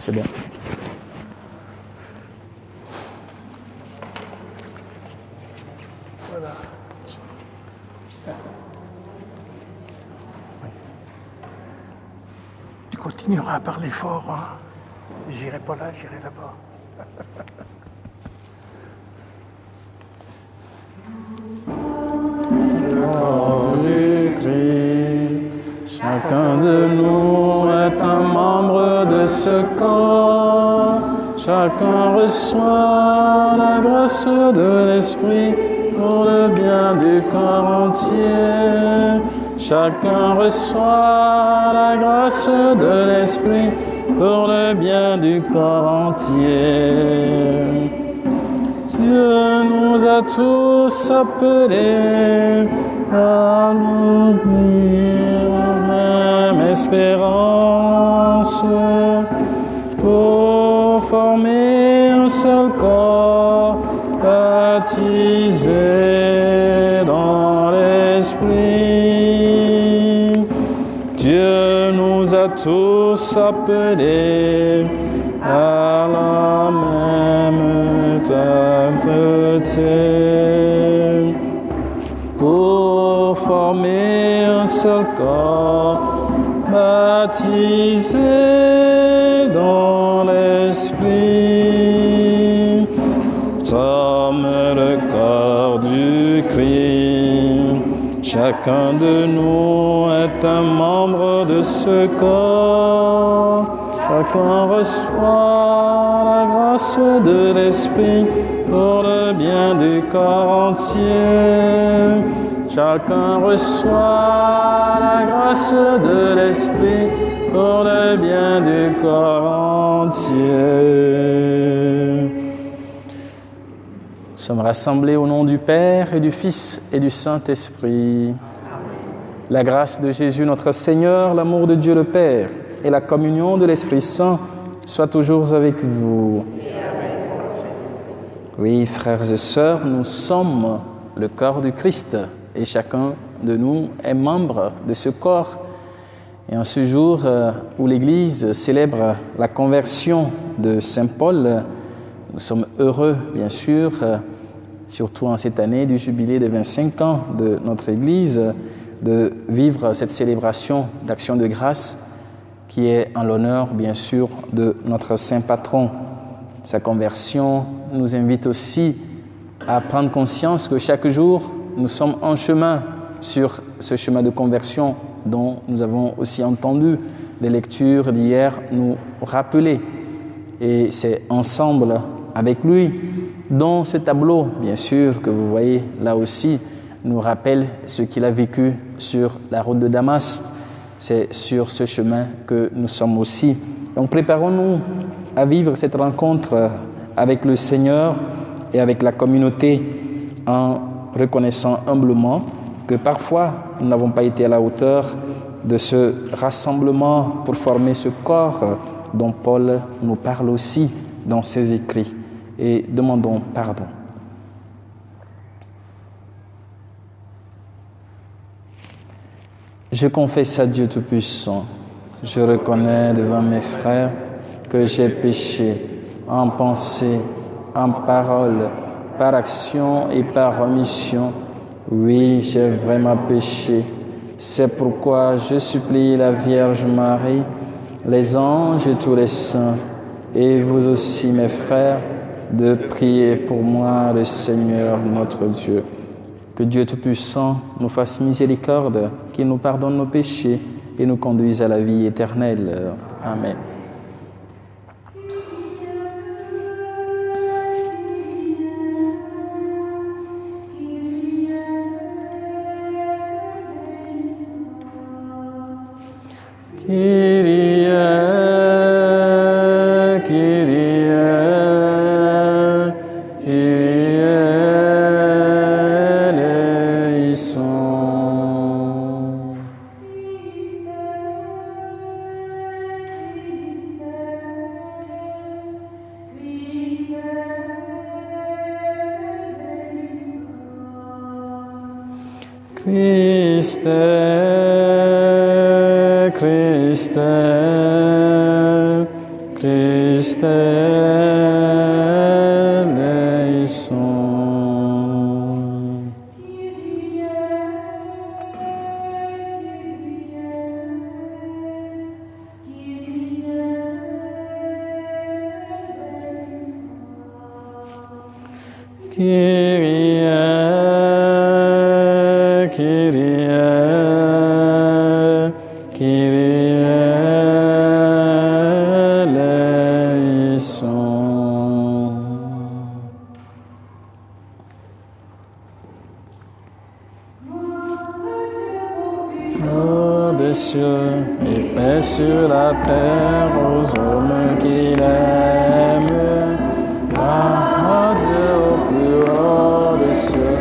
C'est bien. Voilà. Tu continueras à parler fort. Hein. J'irai pas là, j'irai là-bas. Du Christ, chacun de nous est un membre de ce corps. Chacun reçoit la grâce de l'Esprit pour le bien du corps entier. Chacun reçoit la grâce de l'Esprit pour le bien du corps entier. Dieu nous a tous appelés à nourrir la même espérance pour former un seul corps baptisé dans l'Esprit. Dieu nous a tous appelés à la même sainteté pour former un seul corps baptisé dans l'Esprit. Sommes le corps du Christ. Chacun de nous est un membre de ce corps. Chacun reçoit la grâce de l'Esprit pour le bien du corps entier. Chacun reçoit la grâce de l'Esprit pour le bien du corps entier. Nous sommes rassemblés au nom du Père et du Fils et du Saint-Esprit. La grâce de Jésus notre Seigneur, l'amour de Dieu le Père et la communion de l'Esprit Saint soient toujours avec vous. Oui, frères et sœurs, nous sommes le corps du Christ et chacun de nous est membre de ce corps. Et en ce jour où l'Église célèbre la conversion de Saint Paul, nous sommes heureux, bien sûr, surtout en cette année du jubilé de 25 ans de notre Église, de vivre cette célébration d'action de grâce qui est en l'honneur, bien sûr, de notre saint patron. Sa conversion nous invite aussi à prendre conscience que chaque jour, nous sommes en chemin sur ce chemin de conversion dont nous avons aussi entendu les lectures d'hier nous rappeler. Et c'est ensemble avec lui, dont ce tableau, bien sûr, que vous voyez là aussi, nous rappelle ce qu'il a vécu sur la route de Damas. C'est sur ce chemin que nous sommes aussi. Donc préparons-nous à vivre cette rencontre avec le Seigneur et avec la communauté en reconnaissant humblement que parfois nous n'avons pas été à la hauteur de ce rassemblement pour former ce corps dont Paul nous parle aussi dans ses écrits. Et demandons pardon. Je confesse à Dieu Tout-Puissant, je reconnais devant mes frères que j'ai péché en pensée, en parole, par action et par omission. Oui, j'ai vraiment péché. C'est pourquoi je supplie la Vierge Marie, les anges et tous les saints, et vous aussi, mes frères, de prier pour moi, le Seigneur notre Dieu. Que Dieu Tout-Puissant nous fasse miséricorde, qu'il nous pardonne nos péchés et nous conduise à la vie éternelle. Amen. Kyrie, Kyrie, Kyrie eleison. Christe, Christe, Christe. Kyrie, Kyrie, Kyrie eleison. Oh, des cieux et paix sur la terre aux hommes qui l'aiment. Ah, Dieu au plus haut des cieux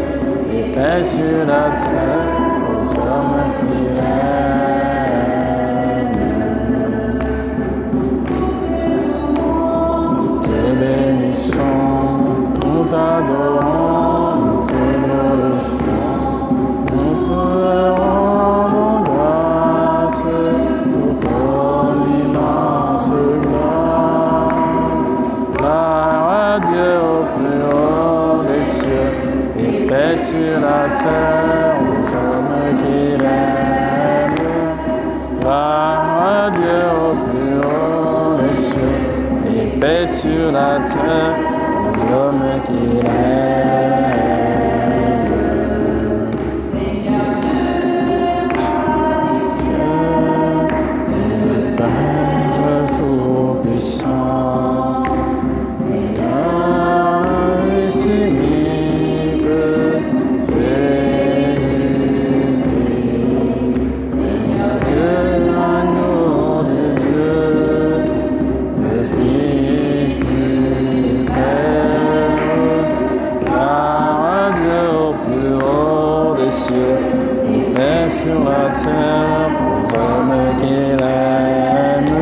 et paix sur la terre aux hommes qui l'aiment. Nous te bénissons, nous t'adorons, nous te glorifions, nous te rendons grâce pour ton immense gloire. Gloire à Dieu au plus haut des cieux et paix sur la terre aux hommes qui l'aiment. Gloire à Dieu au plus haut des cieux et paix sur la terre aux hommes qui l'aiment. Dieu, le Père tout-puissant, Seigneur et unique, Jésus-Christ, Seigneur Dieu, agneau de Dieu, le Fils du Père. Gloire à Dieu au plus haut des cieux, et paix sur la terre aux hommes qui l'aiment.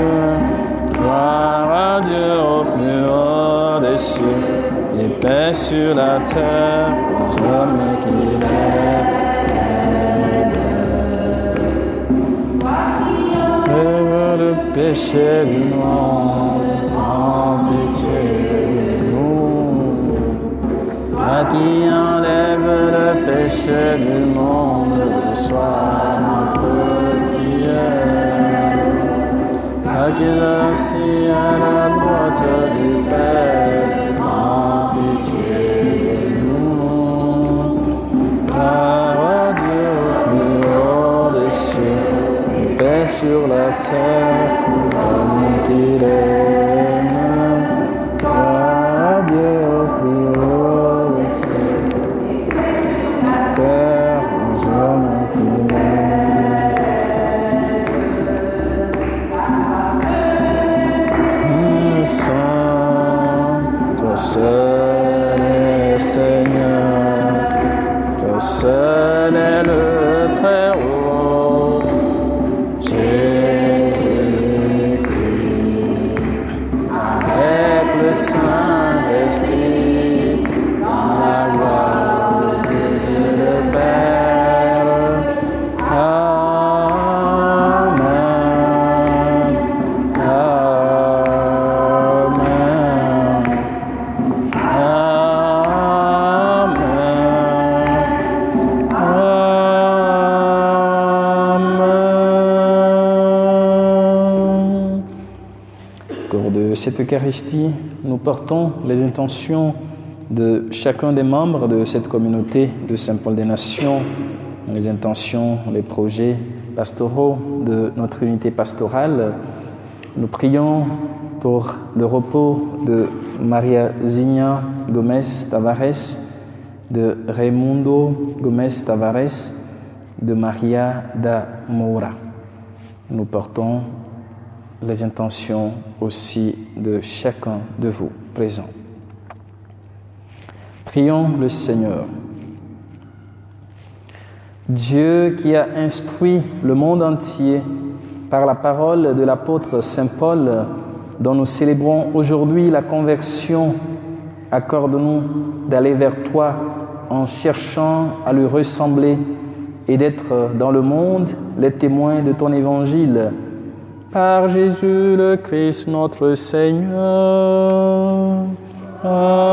Gloire à Dieu au plus haut des cieux, et paix sur la terre aux hommes qui l'aiment. Lève le péché du monde, prends pitié de nous. Toi qui enlèves le péché du monde, reçois notre prière. Toi qui es assis à la droite du Père, prends pitié de nous. Gloire à Dieu au plus haut des cieux, et paix sur la terre, l'homme qui l'aime. Gloire à Dieu au plus haut des cieux, Père aux hommes qui l'aiment. Saint, toi seul est Seigneur, toi seul est le Très-Haut, Jésus-Christ, avec le Saint-Esprit, dans la gloire de Dieu le Père. Amen. Au cours de cette Eucharistie, nous portons les intentions de chacun des membres de cette communauté de Saint-Paul des Nations, les intentions, les projets pastoraux de notre unité pastorale. Nous prions pour le repos de Maria Zigna Gomez Tavares, de Raimundo Gomez Tavares, de Maria da Moura. Nous portons les intentions aussi de chacun de vous présents. Prions le Seigneur. Dieu qui a instruit le monde entier par la parole de l'apôtre Saint Paul, dont nous célébrons aujourd'hui la conversion, accorde-nous d'aller vers toi en cherchant à lui ressembler et d'être dans le monde les témoins de ton évangile. Par Jésus le Christ notre Seigneur. Amen.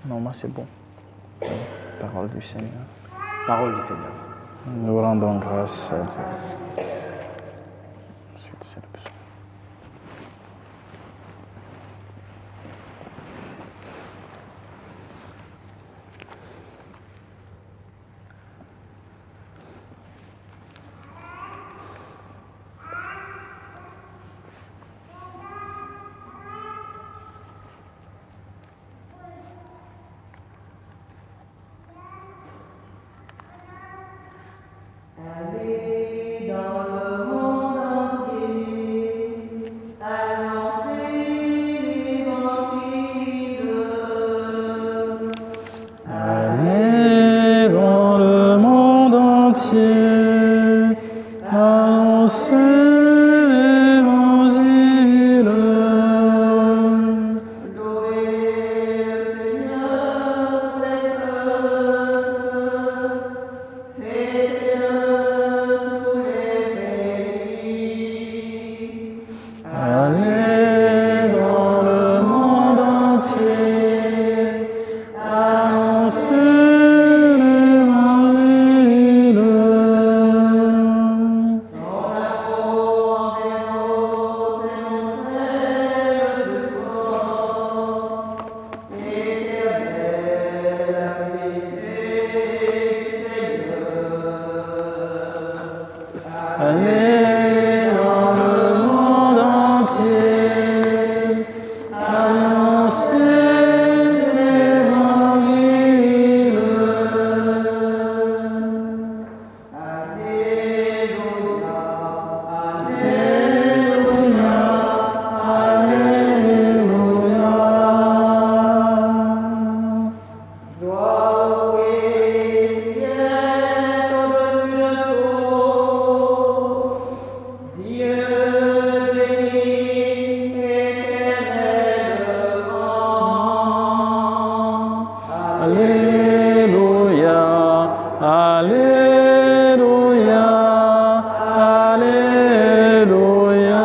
Non, moi c'est bon. Parole du Seigneur. Parole du Seigneur. Nous rendons grâce à Dieu. Ensuite, c'est le psaume. Allez dans le monde entier, annoncez l'Évangile. Allez dans le monde entier, annoncez l'Évangile. Louez le Seigneur des peuples, faites-le tous les pays. Allez dans le monde entier, annoncez l'Évangile. Son amour Alléluia, Alléluia.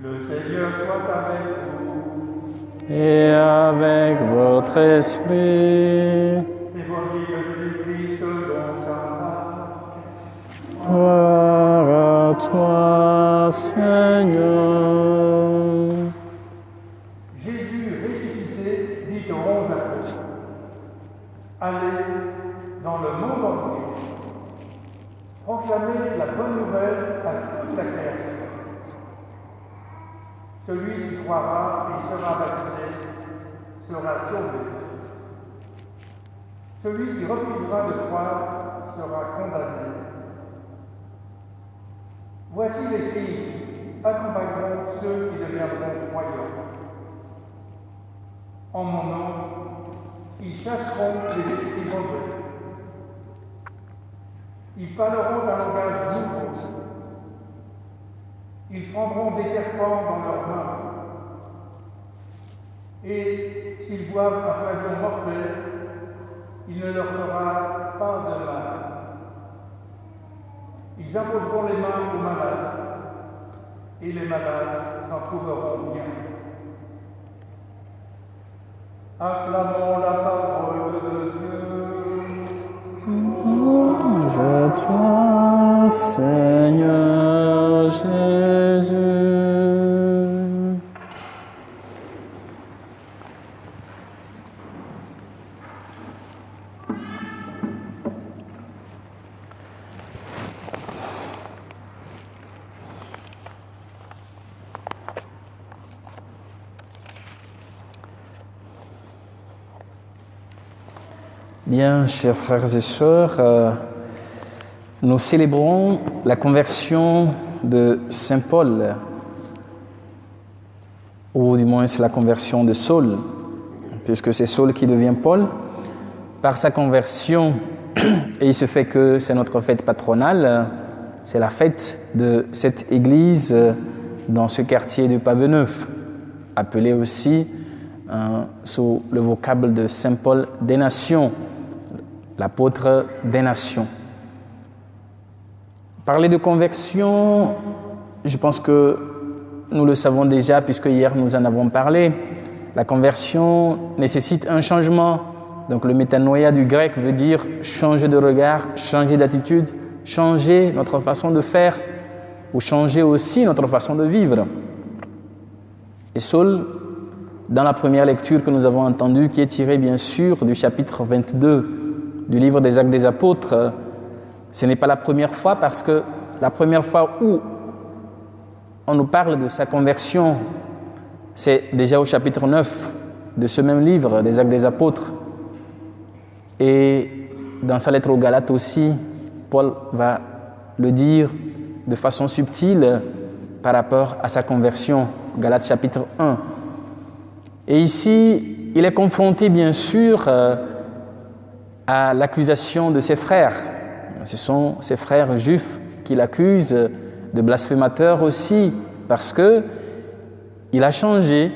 Le Seigneur soit avec vous Et avec votre esprit, Évangile de Christ selon saint Marc. gloire à toi, Seigneur. Jésus ressuscité dit aux 11 apôtres, allez dans le monde entier, proclamez la bonne nouvelle à toute la création. Celui qui croira et sera baptisé sera sauvé. Celui qui refusera de croire sera condamné. Voici les signes qui accompagneront ceux qui deviendront croyants. En mon nom, ils chasseront les esprits mauvais. Ils parleront un langage nouveau. Ils prendront des serpents dans leurs mains. Et s'ils boivent un poison mortel, il ne leur fera pas de mal. Ils imposeront les mains aux malades, et les malades s'en trouveront bien. Acclamons la parole de Dieu. Louange à toi, Seigneur Jésus. Bien, chers frères et sœurs, nous célébrons la conversion de Saint Paul, ou du moins c'est la conversion de Saul, puisque c'est Saul qui devient Paul. Par sa conversion, et il se fait que c'est notre fête patronale, c'est la fête de cette église dans ce quartier de Paveneuf, appelé aussi sous le vocable de Saint Paul des Nations, l'apôtre des nations. Parler de conversion, je pense que nous le savons déjà puisque hier nous en avons parlé. La conversion nécessite un changement. Donc le métanoïa du grec veut dire changer de regard, changer d'attitude, changer notre façon de faire ou changer aussi notre façon de vivre. Et Saul, dans la première lecture que nous avons entendue, qui est tirée bien sûr du chapitre 22 du livre des Actes des Apôtres, ce n'est pas la première fois parce que la première fois où on nous parle de sa conversion, c'est déjà au chapitre 9 de ce même livre des Actes des Apôtres. Et dans sa lettre aux Galates aussi, Paul va le dire de façon subtile par rapport à sa conversion, Galates chapitre 1. Et ici, il est confronté bien sûr à l'accusation de ses frères. Ce sont ses frères juifs qui l'accusent de blasphémateur aussi, parce que il a changé,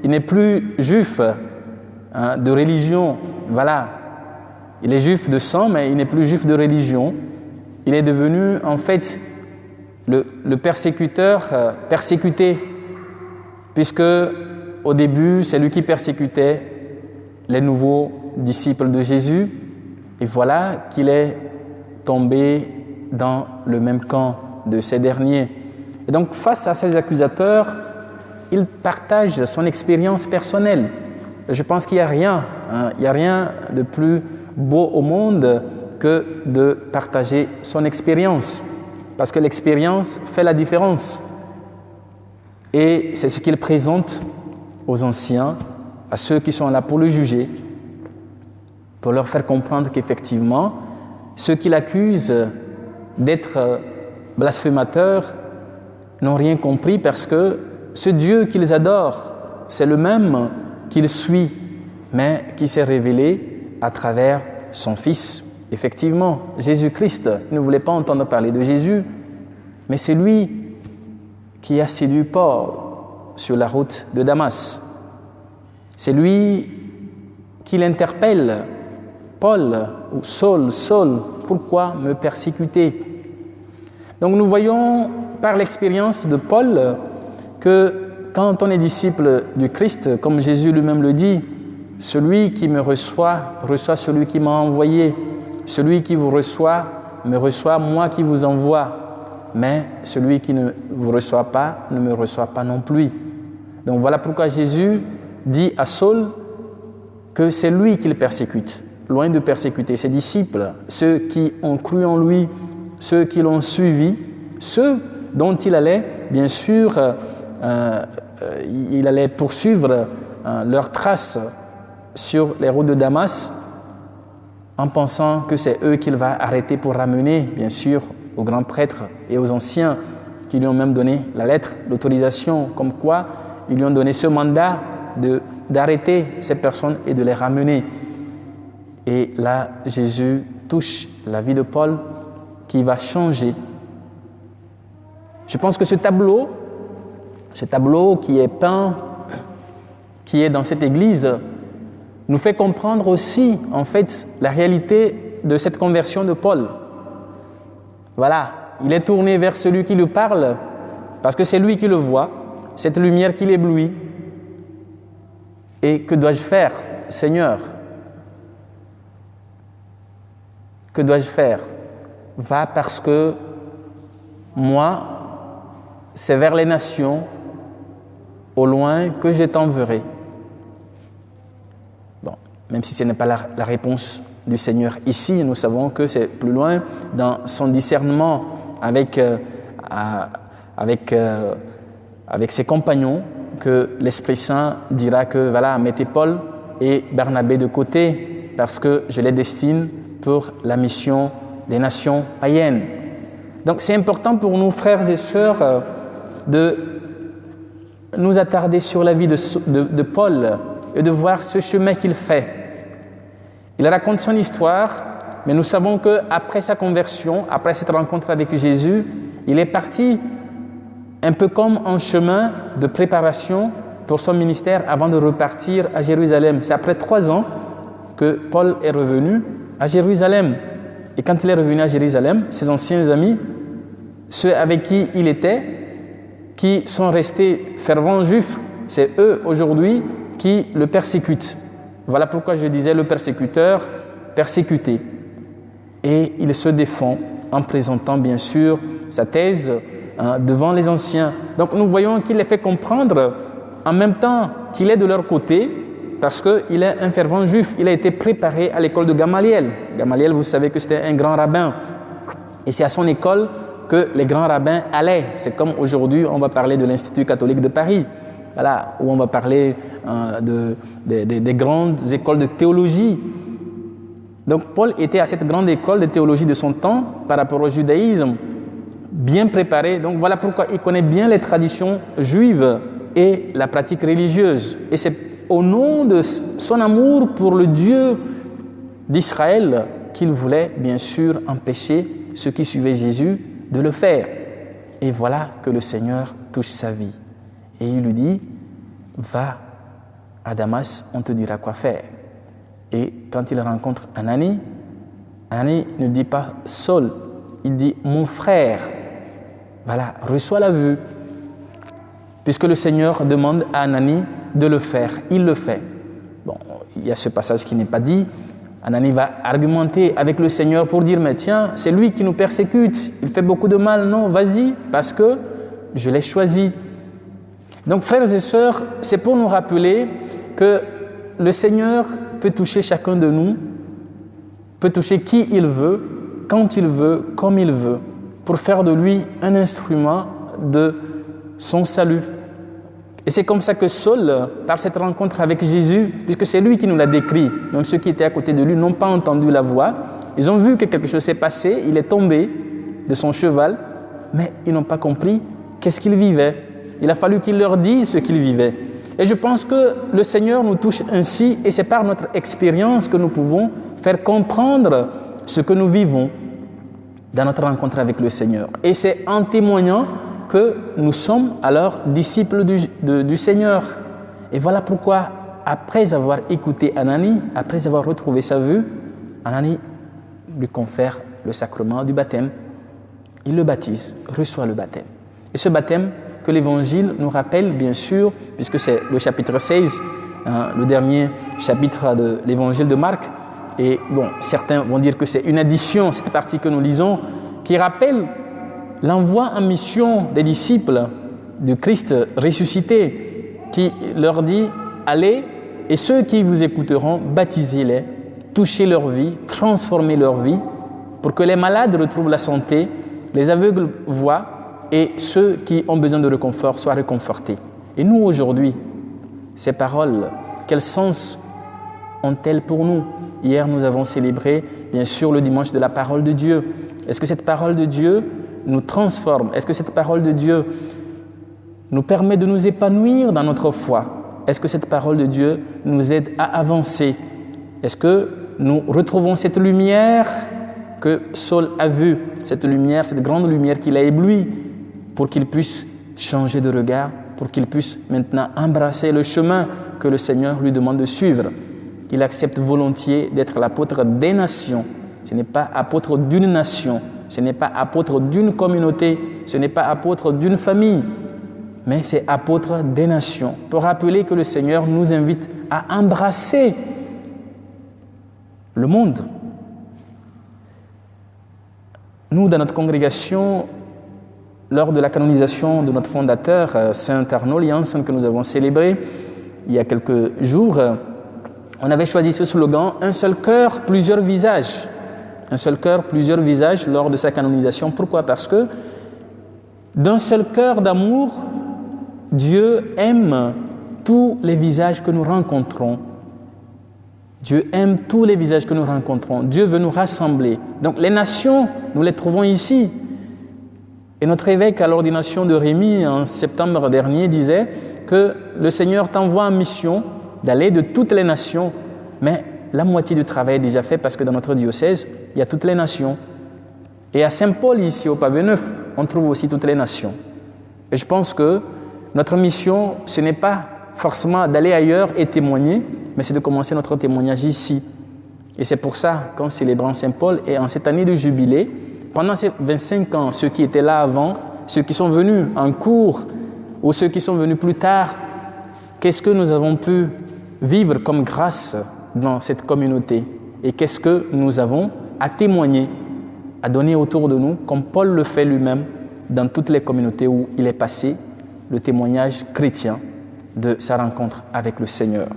il n'est plus juif de religion, voilà. Il est juif de sang, mais il n'est plus juif de religion. Il est devenu en fait le persécuteur persécuté, puisque au début, c'est lui qui persécutait les nouveaux disciples de Jésus, et voilà qu'il est tombé dans le même camp de ces derniers. Et donc, face à ces accusateurs, il partage son expérience personnelle. Je pense qu'il n'y a rien, il n'y a rien de plus beau au monde que de partager son expérience, parce que l'expérience fait la différence. Et c'est ce qu'il présente aux anciens, à ceux qui sont là pour le juger, pour leur faire comprendre qu'effectivement, ceux qui l'accusent d'être blasphémateurs n'ont rien compris, parce que ce Dieu qu'ils adorent, c'est le même qu'ils suivent, mais qui s'est révélé à travers son Fils. Effectivement, Jésus-Christ, ils ne voulaient pas entendre parler de Jésus, mais c'est lui qui a séduit Paul. sur la route de Damas. C'est lui qui l'interpelle. Paul, ou Saul, Saul, pourquoi me persécuter? Donc nous voyons par l'expérience de Paul que quand on est disciple du Christ, comme Jésus lui-même le dit, celui qui me reçoit, reçoit celui qui m'a envoyé. Celui qui vous reçoit, me reçoit moi qui vous envoie. Mais celui qui ne vous reçoit pas, ne me reçoit pas non plus. Donc voilà pourquoi Jésus dit à Saul que c'est lui qu'il persécute, loin de persécuter ses disciples, ceux qui ont cru en lui, ceux qui l'ont suivi, ceux dont il allait, bien sûr, il allait poursuivre leurs traces sur les routes de Damas, en pensant que c'est eux qu'il va arrêter pour ramener, bien sûr, aux grands prêtres et aux anciens qui lui ont même donné la lettre d'autorisation, comme quoi ils lui ont donné ce mandat d'arrêter ces personnes et de les ramener. Et là, Jésus touche la vie de Paul qui va changer. Je pense que ce tableau qui est peint, qui est dans cette église, nous fait comprendre aussi, en fait, la réalité de cette conversion de Paul. Voilà, il est tourné vers celui qui lui parle, parce que c'est lui qui le voit, cette lumière qui l'éblouit. Et que dois-je faire, Seigneur? Que dois-je faire? Va parce que moi, c'est vers les nations, au loin, que je t'enverrai. Bon, même si ce n'est pas la réponse du Seigneur ici, nous savons que c'est plus loin dans son discernement avec ses compagnons que l'Esprit Saint dira que voilà, mettez Paul et Barnabé de côté parce que je les destine pour la mission des nations païennes. Donc c'est important pour nous, frères et sœurs, de nous attarder sur la vie de Paul et de voir ce chemin qu'il fait. Il raconte son histoire, mais nous savons qu'après sa conversion, après cette rencontre avec Jésus, il est parti un peu comme un chemin de préparation pour son ministère avant de repartir à Jérusalem. C'est après 3 ans que Paul est revenu à Jérusalem. Et quand il est revenu à Jérusalem, ses anciens amis, ceux avec qui il était, qui sont restés fervents juifs, c'est eux aujourd'hui qui le persécutent. Voilà pourquoi je disais le persécuteur persécuté. Et il se défend en présentant bien sûr sa thèse devant les anciens. Donc nous voyons qu'il les fait comprendre en même temps qu'il est de leur côté parce qu'il est un fervent juif. Il a été préparé à l'école de Gamaliel. Gamaliel, vous savez que c'était un grand rabbin. Et c'est à son école que les grands rabbins allaient. C'est comme aujourd'hui, on va parler de l'Institut catholique de Paris, voilà, où on va parler des grandes écoles de théologie. Donc Paul était à cette grande école de théologie de son temps par rapport au judaïsme, bien préparé. Donc voilà pourquoi il connaît bien les traditions juives et la pratique religieuse. Et c'est au nom de son amour pour le Dieu d'Israël qu'il voulait bien sûr empêcher ceux qui suivaient Jésus de le faire. Et voilà que le Seigneur touche sa vie. Et il lui dit, va à Damas, on te dira quoi faire. Et quand il rencontre Ananie, Ananie ne dit pas Saul, il dit mon frère. Voilà, reçois la vue. Puisque le Seigneur demande à Ananie de le faire, il le fait. Bon, il y a ce passage qui n'est pas dit. Ananie va argumenter avec le Seigneur pour dire mais tiens, c'est lui qui nous persécute, il fait beaucoup de mal. Non, vas-y, parce que je l'ai choisi. Donc frères et sœurs, c'est pour nous rappeler que le Seigneur peut toucher chacun de nous, peut toucher qui il veut, quand il veut, comme il veut, pour faire de lui un instrument de son salut. Et c'est comme ça que Saul, par cette rencontre avec Jésus, puisque c'est lui qui nous l'a décrit, même ceux qui étaient à côté de lui n'ont pas entendu la voix, ils ont vu que quelque chose s'est passé, il est tombé de son cheval, mais ils n'ont pas compris qu'est-ce qu'il vivait. Il a fallu qu'il leur dise ce qu'il vivait. Et je pense que le Seigneur nous touche ainsi, et c'est par notre expérience que nous pouvons faire comprendre ce que nous vivons dans notre rencontre avec le Seigneur. Et c'est en témoignant que nous sommes alors disciples du Seigneur. Et voilà pourquoi, après avoir écouté Ananie, après avoir retrouvé sa vue, Ananie lui confère le sacrement du baptême. Il le baptise, reçoit le baptême. Et ce baptême que l'Évangile nous rappelle, bien sûr, puisque c'est le chapitre 16, le dernier chapitre de l'Évangile de Marc, et bon, certains vont dire que c'est une addition, cette partie que nous lisons, qui rappelle l'envoi en mission des disciples du Christ ressuscité, qui leur dit « Allez, et ceux qui vous écouteront, baptisez-les, touchez leur vie, transformez leur vie, pour que les malades retrouvent la santé, les aveugles voient, et ceux qui ont besoin de réconfort soient réconfortés. » Et nous, aujourd'hui, ces paroles, quel sens ont-elles pour nous? Hier, nous avons célébré, bien sûr, le dimanche de la parole de Dieu. Est-ce que cette parole de Dieu nous transforme? Est-ce que cette parole de Dieu nous permet de nous épanouir dans notre foi? Est-ce que cette parole de Dieu nous aide à avancer? Est-ce que nous retrouvons cette lumière que Saul a vue, cette lumière, cette grande lumière qui l'a ébloui, pour qu'il puisse changer de regard, pour qu'il puisse maintenant embrasser le chemin que le Seigneur lui demande de suivre? Il accepte volontiers d'être l'apôtre des nations. Ce n'est pas apôtre d'une nation, ce n'est pas apôtre d'une communauté, ce n'est pas apôtre d'une famille, mais c'est apôtre des nations, pour rappeler que le Seigneur nous invite à embrasser le monde. Nous, dans notre congrégation, lors de la canonisation de notre fondateur, Saint Arnaud Lianson, que nous avons célébré il y a quelques jours, on avait choisi ce slogan « Un seul cœur, plusieurs visages ». Un seul cœur, plusieurs visages lors de sa canonisation. Pourquoi? Parce que d'un seul cœur d'amour, Dieu aime tous les visages que nous rencontrons. Dieu aime tous les visages que nous rencontrons. Dieu veut nous rassembler. Donc les nations, nous les trouvons ici. Et notre évêque à l'ordination de Rémy en septembre dernier disait que le Seigneur t'envoie en mission d'aller de toutes les nations, mais la moitié du travail est déjà fait parce que dans notre diocèse, il y a toutes les nations. Et à Saint-Paul, ici au Pavé Neuf, on trouve aussi toutes les nations. Et je pense que notre mission, ce n'est pas forcément d'aller ailleurs et témoigner, mais c'est de commencer notre témoignage ici. Et c'est pour ça qu'en célébrant Saint-Paul et en cette année de jubilé, pendant ces 25 ans, ceux qui étaient là avant, ceux qui sont venus en cours ou ceux qui sont venus plus tard, qu'est-ce que nous avons pu vivre comme grâce dans cette communauté? Et qu'est-ce que nous avons à témoigner, à donner autour de nous, comme Paul le fait lui-même dans toutes les communautés où il est passé, le témoignage chrétien de sa rencontre avec le Seigneur.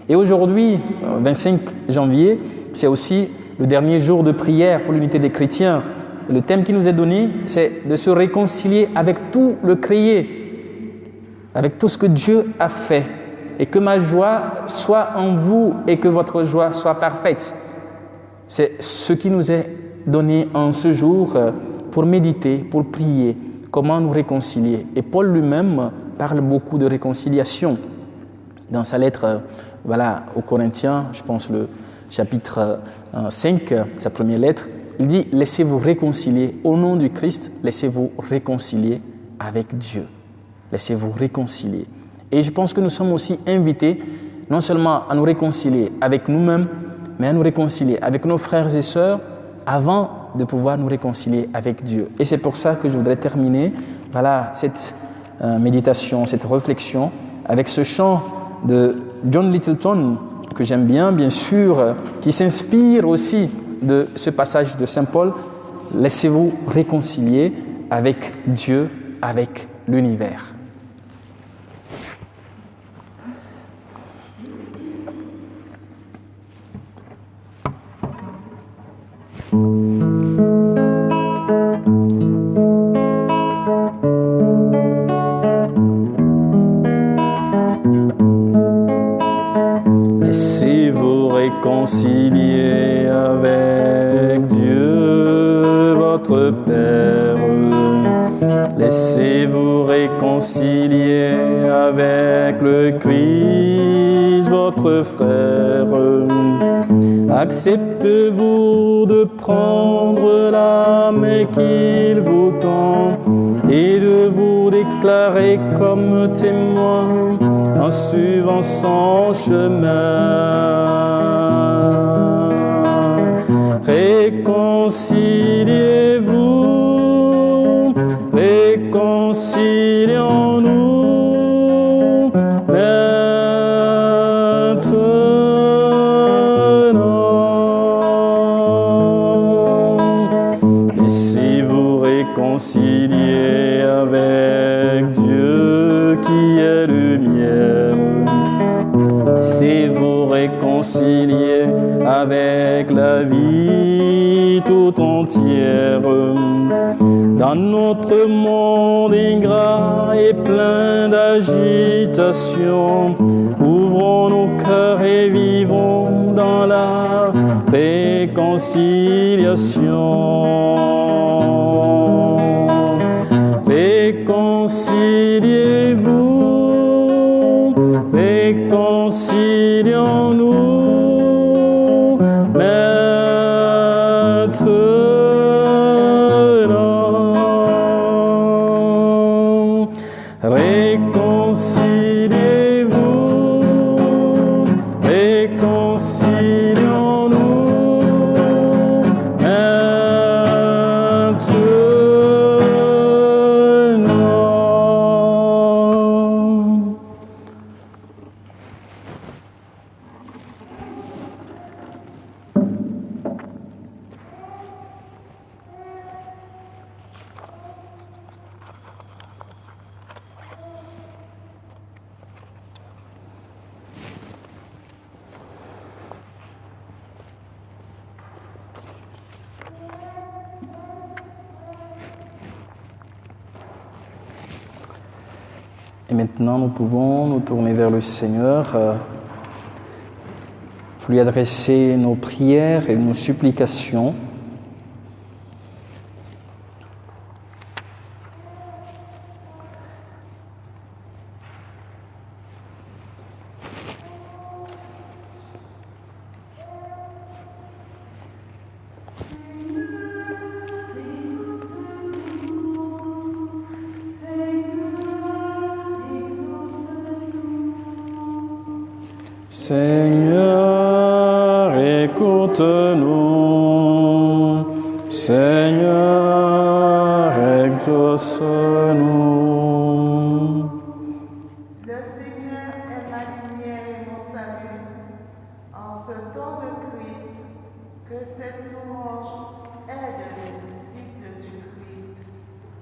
Et aujourd'hui, 25 janvier, c'est aussi le dernier jour de prière pour l'unité des chrétiens. Le thème qui nous est donné, c'est de se réconcilier avec tout le créé, avec tout ce que Dieu a fait. Et que ma joie soit en vous et que votre joie soit parfaite. C'est ce qui nous est donné en ce jour pour méditer, pour prier, comment nous réconcilier. Et Paul lui-même parle beaucoup de réconciliation. Dans sa lettre aux Corinthiens, je pense le chapitre 5, sa première lettre, il dit « Laissez-vous réconcilier, au nom du Christ, laissez-vous réconcilier avec Dieu. Laissez-vous réconcilier. » Et je pense que nous sommes aussi invités non seulement à nous réconcilier avec nous-mêmes, mais à nous réconcilier avec nos frères et sœurs avant de pouvoir nous réconcilier avec Dieu. Et c'est pour ça que je voudrais terminer cette méditation, cette réflexion avec ce chant de John Littleton que j'aime bien sûr, qui s'inspire aussi de ce passage de Saint Paul. Laissez-vous réconcilier avec Dieu, avec l'univers. Laissez-vous réconcilier avec Dieu, votre Père. Laissez-vous réconcilier avec le Christ, votre frère. Acceptez-vous de prendre la main qu'il vous tend et de vous déclarer comme témoin en suivant son chemin. Réconciliez-vous, réconcilions-nous maintenant. Laissez-vous réconcilier avec Dieu qui est lumière. Laissez-vous réconcilier avec la vie tout entière. Dans notre monde ingrat et plein d'agitation, ouvrons nos cœurs et vivons dans la réconciliation. Réconciliez-vous, réconcilions-nous maintenant. Réconciliez-vous, réconcilions-nous maintenant. Et maintenant, nous pouvons nous tourner vers le Seigneur, lui adresser nos prières et nos supplications. Seigneur, écoute-nous. Seigneur, exauce-nous. Le Seigneur est ma lumière et mon salut. En ce temps de crise, que cette louange aide les disciples du Christ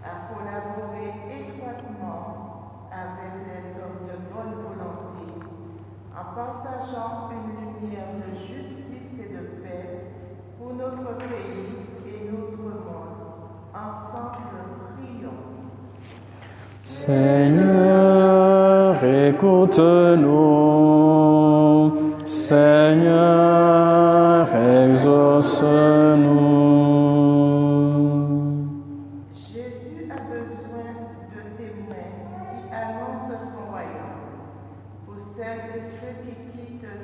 à collaborer étroitement avec les hommes de bonne volonté, en partageant une lumière de justice et de paix pour notre pays et notre monde. Ensemble, prions. Seigneur, écoute-nous. Seigneur, exauce-nous. Jésus a besoin de témoins qui annoncent son royaume. Pour celles et ceux qui quittent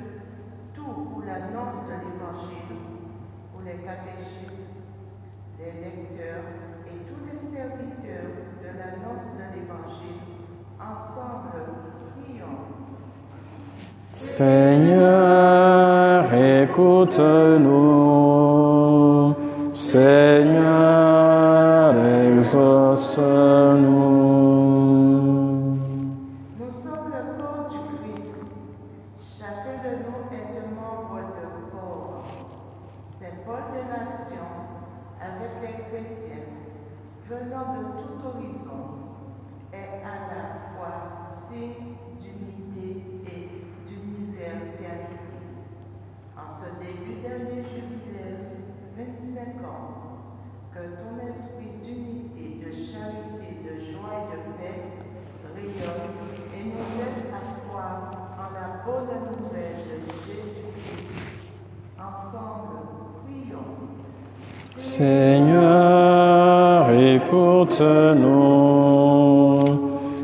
tout pour l'annonce de l'Évangile, pour les catéchistes, les lecteurs et tous les serviteurs de l'annonce de l'Évangile, ensemble, prions. Seigneur, écoute-nous. Seigneur, exauce-nous. Nous sommes le corps du Christ. Chacun de nous est un membre de corps. C'est Paul des nations, avec les chrétiens, venant de tout horizon, est à la fois signe d'unité et d'universalité. En ce début d'année jubilaire, 25 ans, que ton esprit d'unité, de charité, de joie et de paix rayonne et nous aide à croire en la bonne nouvelle de Jésus-Christ. Ensemble, prions. Seigneur, écoute-nous.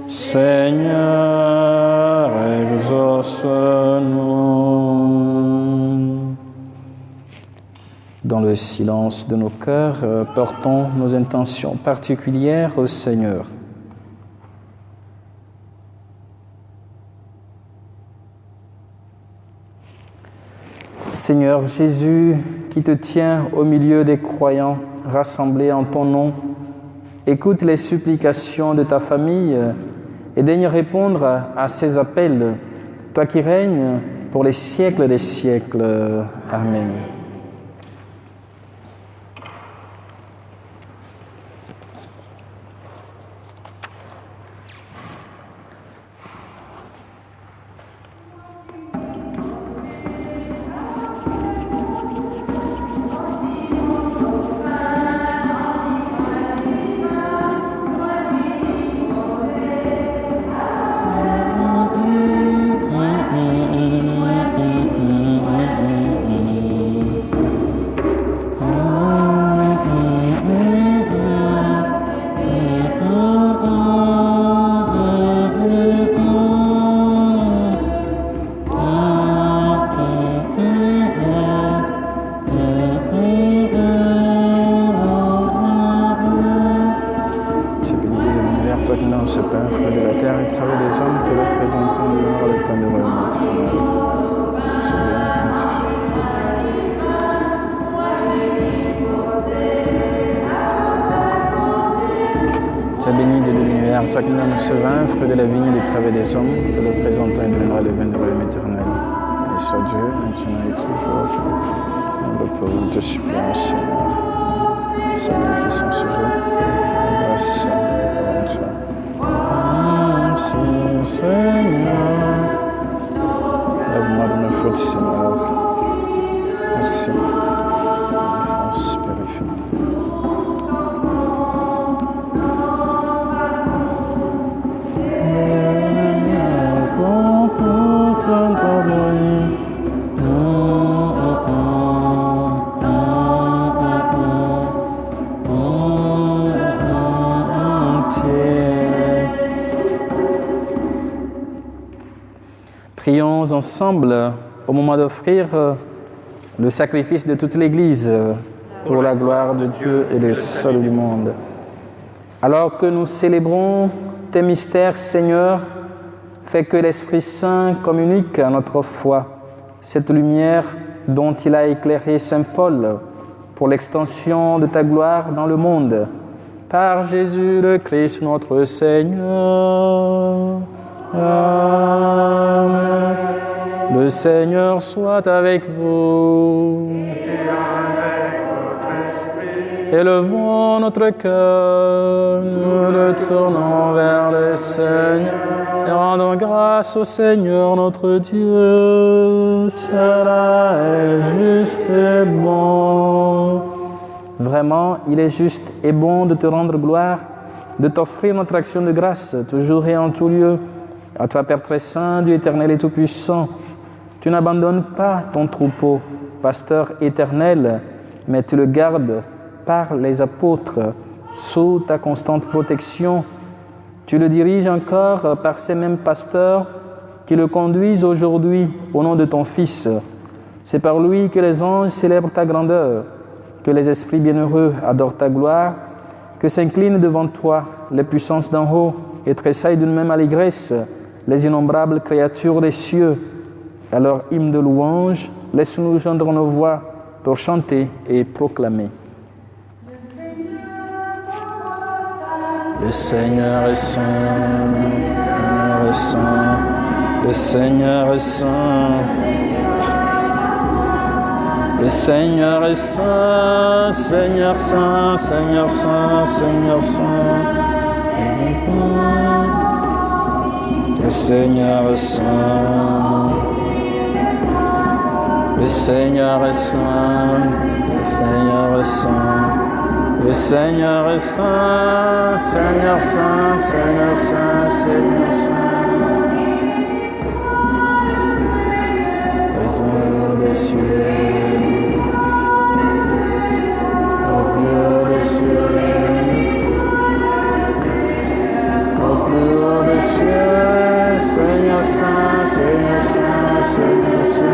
Seigneur, exauce-nous. Dans le silence de nos cœurs, portons nos intentions particulières au Seigneur. Seigneur Jésus, qui te tiens au milieu des croyants rassemblés en ton nom, écoute les supplications de ta famille et daigne répondre à ces appels, toi qui règnes pour les siècles des siècles. Amen. Sois béni de l'univers, toi qui nous donnes ce vin, fruit de la vigne des travaux des hommes, te le présentant et deviendra le vin de royaume éternel. Et sois Dieu, maintenant et toujours. Nous te supplions, Seigneur, sacrifice en ce jour. Grâce à toi. Merci, Seigneur. Lève-moi de mes fautes, Seigneur. Merci. Enfance purifiée. Prions ensemble au moment d'offrir le sacrifice de toute l'Église pour la gloire de Dieu et le salut du monde. Alors que nous célébrons tes mystères, Seigneur, fais que l'Esprit Saint communique à notre foi cette lumière dont il a éclairé Saint Paul pour l'extension de ta gloire dans le monde. Par Jésus le Christ notre Seigneur. Amen. Le Seigneur soit avec vous. Élevons notre cœur, nous le tournons vers le Seigneur et rendons grâce au Seigneur notre Dieu. Cela est juste et bon. Vraiment, il est juste et bon de te rendre gloire, de t'offrir notre action de grâce, toujours et en tout lieu. À toi, Père très saint, Dieu éternel et tout-puissant, tu n'abandonnes pas ton troupeau, pasteur éternel, mais tu le gardes par les apôtres, sous ta constante protection. Tu le diriges encore par ces mêmes pasteurs qui le conduisent aujourd'hui au nom de ton Fils. C'est par lui que les anges célèbrent ta grandeur, que les esprits bienheureux adorent ta gloire, que s'inclinent devant toi les puissances d'en haut et tressaillent d'une même allégresse les innombrables créatures des cieux. À leur hymne de louange, laisse-nous joindre nos voix pour chanter et proclamer. Le Seigneur est saint, le Seigneur est saint, le Seigneur est saint. Le Seigneur est saint, Seigneur saint, Seigneur saint, Seigneur saint. Le Seigneur est saint. Le Seigneur est saint, le Seigneur est saint. Le Seigneur est saint, Seigneur saint, Seigneur saint, Seigneur saint. Aux des cieux, au plus haut des cieux, au plus haut des cieux, Seigneur saint, Seigneur saint, Seigneur saint.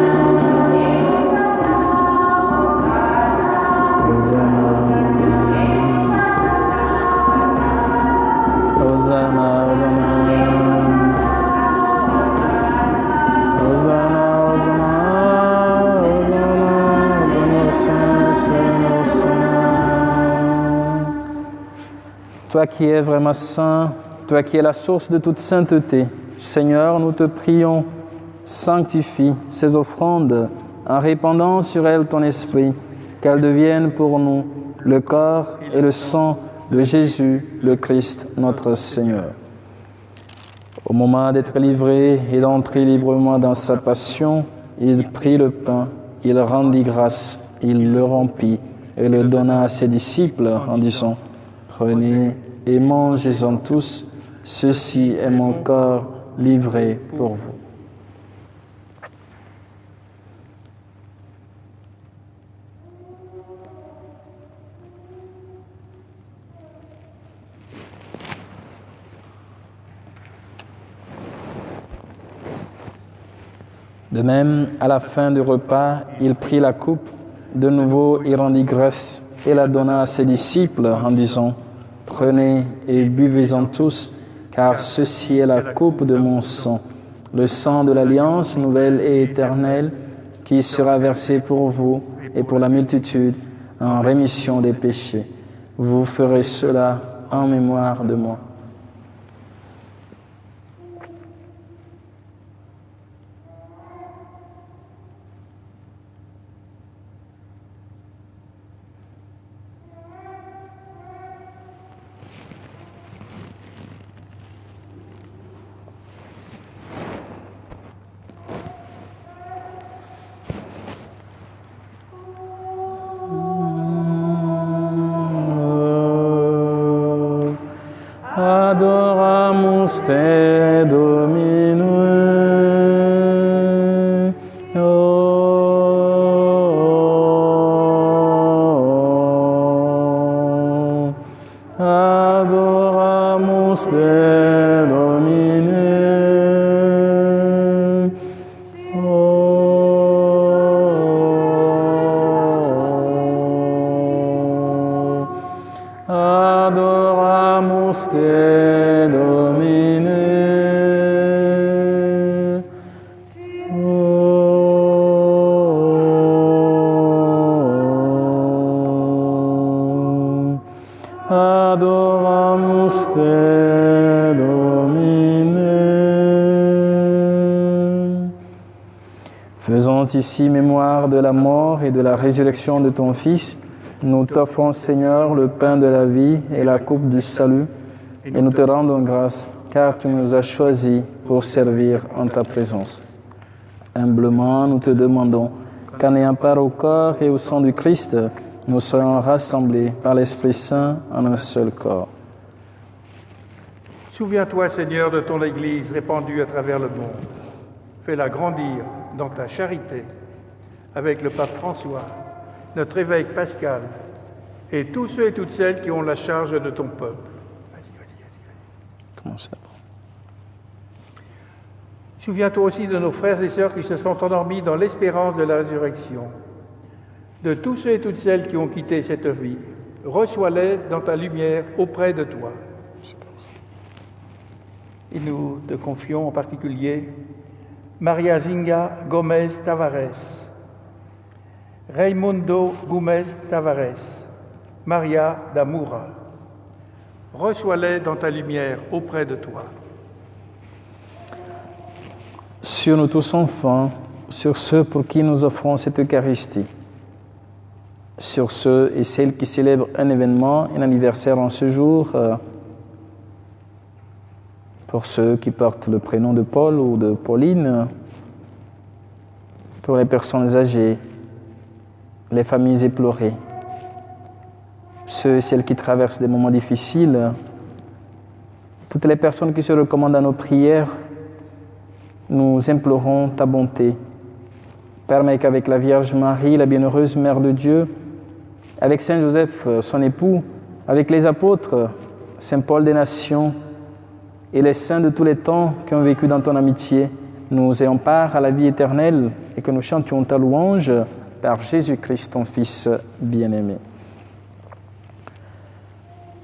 Hosanna, Hosanna, Hosanna, toi qui es vraiment saint, toi qui es la source de toute sainteté, Seigneur, nous te prions, sanctifie ces offrandes en répandant sur elles ton esprit, qu'elles deviennent pour nous le corps et le sang de Jésus, le Christ, notre Seigneur. Au moment d'être livré et d'entrer librement dans sa passion, il prit le pain, il rendit grâce, il le rompit et le donna à ses disciples en disant : Prenez et mangez-en tous, ceci est mon corps livré pour vous. De même, à la fin du repas, il prit la coupe. De nouveau, il rendit grâce et la donna à ses disciples en disant : Prenez et buvez-en tous, car ceci est la coupe de mon sang, le sang de l'alliance nouvelle et éternelle, qui sera versé pour vous et pour la multitude en rémission des péchés. Vous ferez cela en mémoire de moi. Adoramus te, Domine. Adoramus te, Domine. Adoramus te, Domine. Adoramus te, Domine. Faisant ici mémoire de la mort et de la résurrection de ton Fils, nous t'offrons, Seigneur, le pain de la vie et la coupe du salut, et nous te rendons grâce, car tu nous as choisis pour servir en ta présence. Humblement, nous te demandons qu'en ayant part au corps et au sang du Christ, nous soyons rassemblés par l'Esprit Saint en un seul corps. Souviens-toi, Seigneur, de ton Église répandue à travers le monde. Fais-la grandir dans ta charité, avec le pape François, notre évêque Pascal, et tous ceux et toutes celles qui ont la charge de ton peuple. Commence d'abord. Souviens-toi aussi de nos frères et sœurs qui se sont endormis dans l'espérance de la résurrection, de tous ceux et toutes celles qui ont quitté cette vie. Reçois-les dans ta lumière auprès de toi. Et nous te confions en particulier Maria Zinga Gomez Tavares, Raimundo Gomez Tavares, Maria Damura. Reçois-les dans ta lumière auprès de toi. Sur nous tous enfants, sur ceux pour qui nous offrons cette Eucharistie, sur ceux et celles qui célèbrent un événement, un anniversaire en ce jour, pour ceux qui portent le prénom de Paul ou de Pauline, pour les personnes âgées, les familles éplorées, ceux et celles qui traversent des moments difficiles, toutes les personnes qui se recommandent à nos prières, nous implorons ta bonté. Permets qu'avec la Vierge Marie, la bienheureuse Mère de Dieu, avec Saint Joseph, son époux, avec les apôtres, Saint Paul des Nations et les saints de tous les temps qui ont vécu dans ton amitié, nous ayons part à la vie éternelle et que nous chantions ta louange par Jésus-Christ, ton Fils bien-aimé.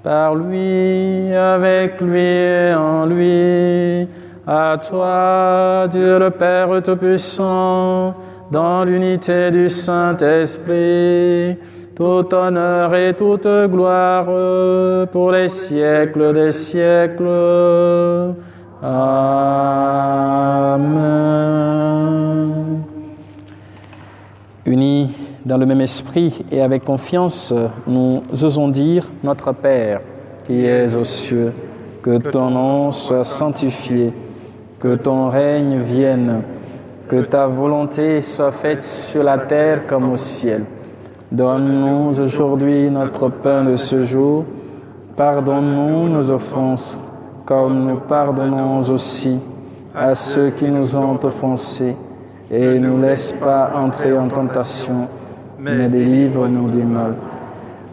Par lui, avec lui et en lui, à toi, Dieu le Père Tout-Puissant, dans l'unité du Saint-Esprit, tout honneur et toute gloire pour les siècles des siècles. Amen. Unis dans le même esprit et avec confiance, nous osons dire « Notre Père, qui es aux cieux, que ton nom soit sanctifié, que ton règne vienne, que ta volonté soit faite sur la terre comme au ciel. Donne-nous aujourd'hui notre pain de ce jour. Pardonne-nous nos offenses, comme nous pardonnons aussi à ceux qui nous ont offensés. Et ne nous laisse pas entrer en tentation, mais délivre-nous du mal.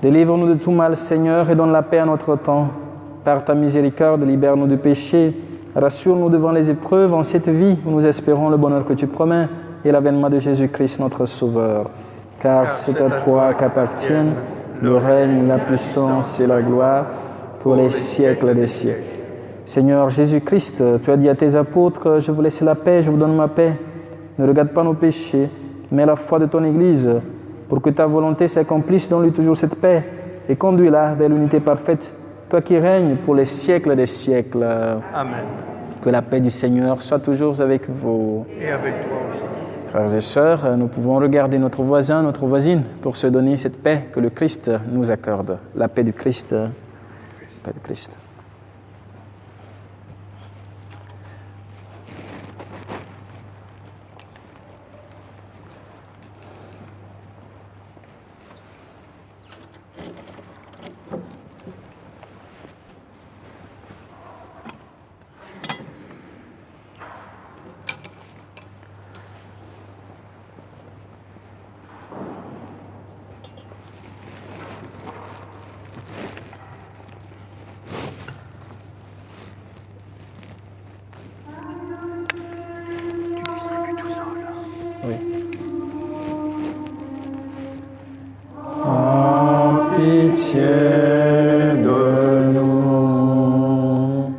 Délivre-nous de tout mal, Seigneur, et donne la paix à notre temps. Par ta miséricorde, libère-nous du péché. Rassure-nous devant les épreuves en cette vie où nous espérons le bonheur que tu promets et l'avènement de Jésus-Christ, notre Sauveur. Car c'est à toi qu'appartiennent le règne, la puissance et la gloire pour les siècles des siècles. Seigneur Jésus-Christ, tu as dit à tes apôtres, je vous laisse la paix, je vous donne ma paix. Ne regarde pas nos péchés, mais la foi de ton Église, pour que ta volonté s'accomplisse, donne-lui toujours cette paix et conduis-la vers l'unité parfaite, toi qui règnes pour les siècles des siècles. Amen. Que la paix du Seigneur soit toujours avec vous. Et avec toi aussi. Frères et sœurs, nous pouvons regarder notre voisin, notre voisine, pour se donner cette paix que le Christ nous accorde. La paix du Christ. La paix du Christ. Oui. En pitié de nous.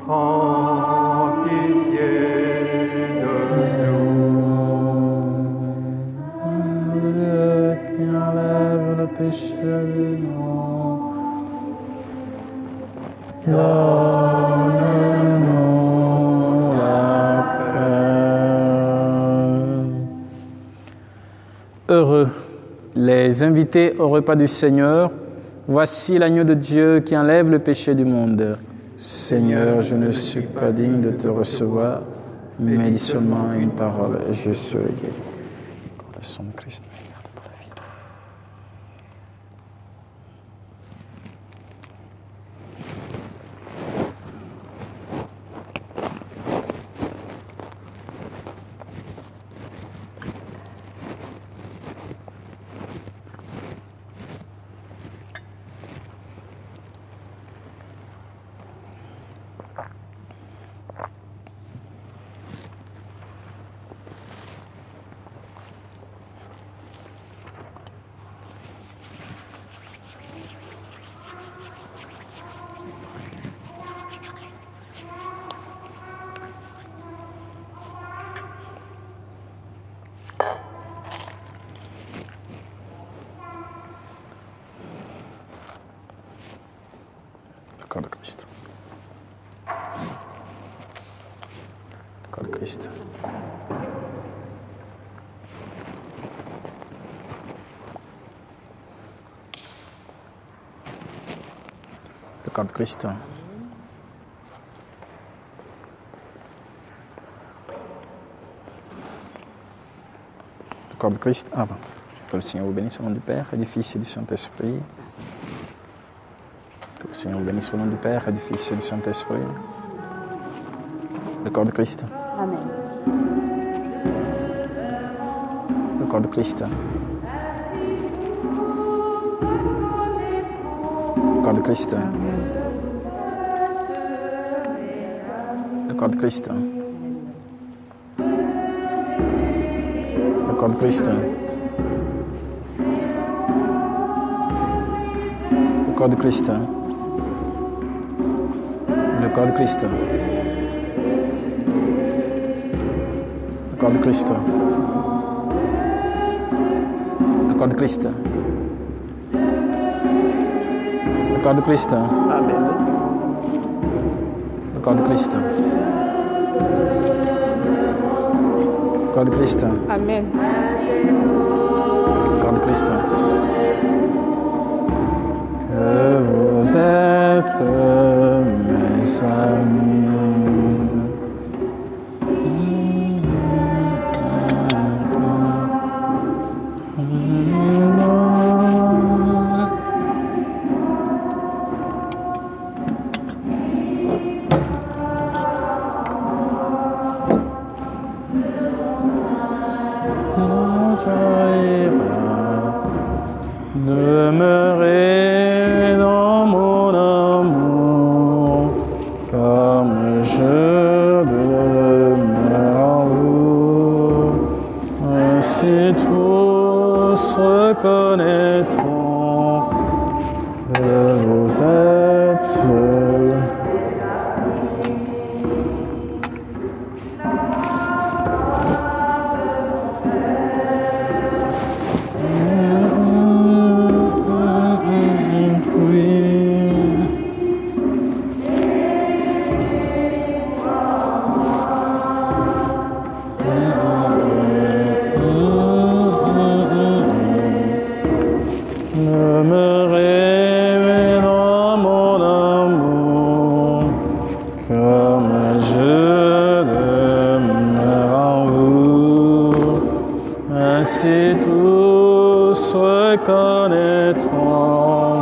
Prends pitié de nous. Dieu qui enlève le péché du monde. Donne-nous la paix. Heureux les invités au repas du Seigneur. Voici l'agneau de Dieu qui enlève le péché du monde. Seigneur, je ne suis pas digne de te recevoir, mais dis seulement une parole et je serai guéri. Le sang de Christ me garde pour la vie. Le corps de Christ. Le corps de Christ. Le corps de Christ. Le corps de Christ. Ah bon. Que le Seigneur vous bénisse au nom du Père et du Fils et du Saint-Esprit. Que le Seigneur vous bénisse au nom du Père et du Fils et du Saint-Esprit. Le corps de Christ. Amen. Le corps de Christ. Le corps de Christ. Le corps de Christ. Le corps de Christ. Le corps de Christ. Le corps de Christ. Le corps de Christ. Le corps de Christ. Le corps de Christ. Amen. Le corps de Christ. Le corps de Christ. Amen. Le corps de Christ. Que vous êtes mes amis. Demeurez dans mon amour, comme je demeure en vous. Ainsi tous reconnaîtront que vous êtes Demeurez dans mon amour, comme je demeure en vous. Ainsi tous reconnaîtront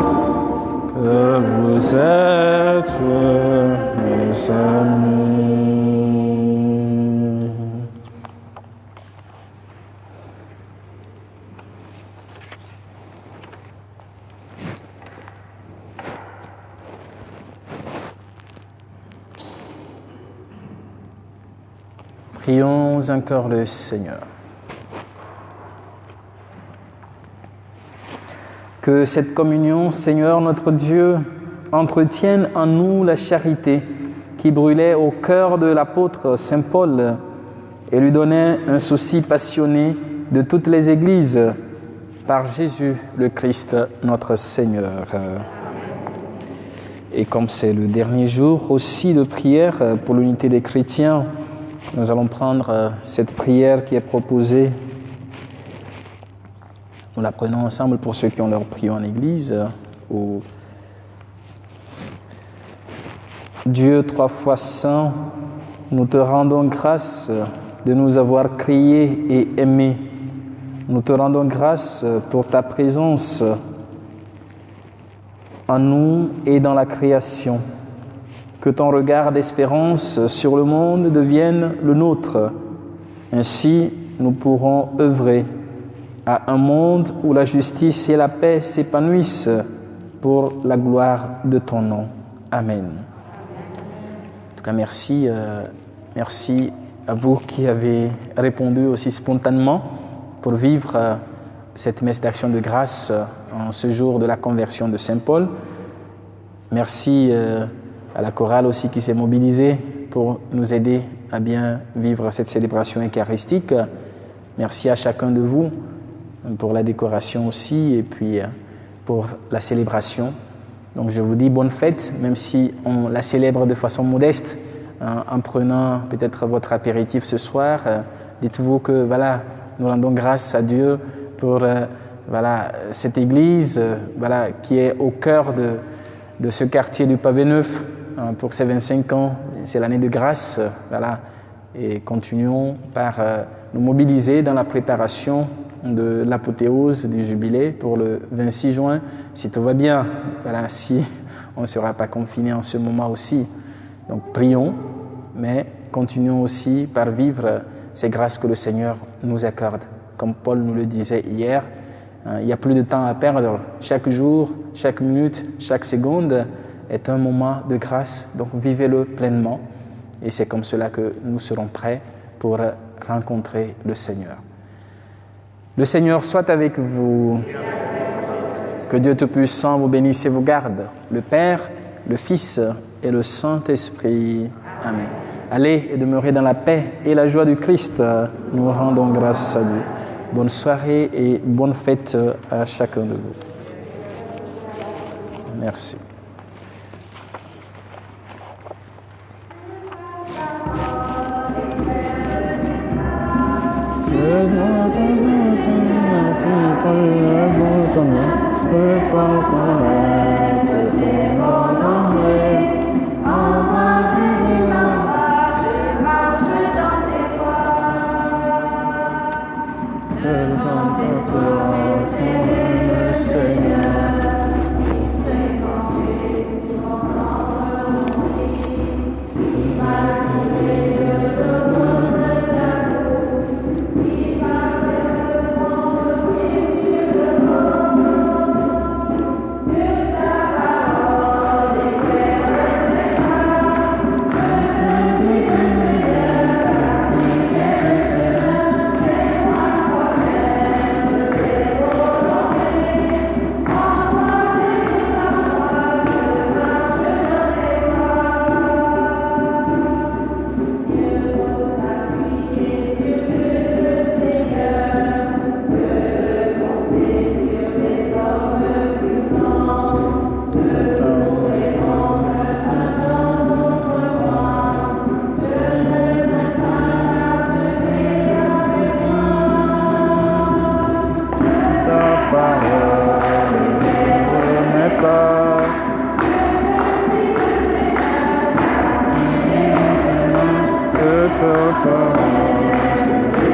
que vous êtes mes amis. Prions encore le Seigneur. Que cette communion, Seigneur notre Dieu, entretienne en nous la charité qui brûlait au cœur de l'apôtre Saint Paul et lui donnait un souci passionné de toutes les églises par Jésus le Christ notre Seigneur. Et comme c'est le dernier jour aussi de prière pour l'unité des chrétiens, nous allons prendre cette prière qui est proposée. Nous la prenons ensemble pour ceux qui ont leur prière en église. Où Dieu, trois fois saint, nous te rendons grâce de nous avoir créés et aimés. Nous te rendons grâce pour ta présence en nous et dans la création. Que ton regard d'espérance sur le monde devienne le nôtre. Ainsi, nous pourrons œuvrer à un monde où la justice et la paix s'épanouissent pour la gloire de ton nom. Amen. En tout cas, merci à vous qui avez répondu aussi spontanément pour vivre cette messe d'action de grâce en ce jour de la conversion de Saint Paul. Merci à la chorale aussi qui s'est mobilisée pour nous aider à bien vivre cette célébration eucharistique. Merci à chacun de vous pour la décoration aussi et puis pour la célébration. Donc je vous dis bonne fête, même si on la célèbre de façon modeste, en prenant peut-être votre apéritif ce soir. Dites-vous que voilà, nous rendons grâce à Dieu pour cette église qui est au cœur de ce quartier du Pavé Neuf. Pour ces 25 ans, c'est l'année de grâce, et continuons par nous mobiliser dans la préparation de l'apothéose du jubilé pour le 26 juin, si tout va bien, si on ne sera pas confiné en ce moment aussi. Donc prions, mais continuons aussi par vivre ces grâces que le Seigneur nous accorde. Comme Paul nous le disait hier, il n'y a plus de temps à perdre. Chaque jour, chaque minute, chaque seconde est un moment de grâce, donc vivez-le pleinement. Et c'est comme cela que nous serons prêts pour rencontrer le Seigneur. Le Seigneur soit avec vous. Que Dieu Tout-Puissant vous bénisse et vous garde, le Père, le Fils et le Saint-Esprit. Amen. aller et demeurer dans la paix et la joie du Christ. Nous rendons grâce à lui. Bonne soirée et bonne fête à chacun de vous. Merci. Ta parole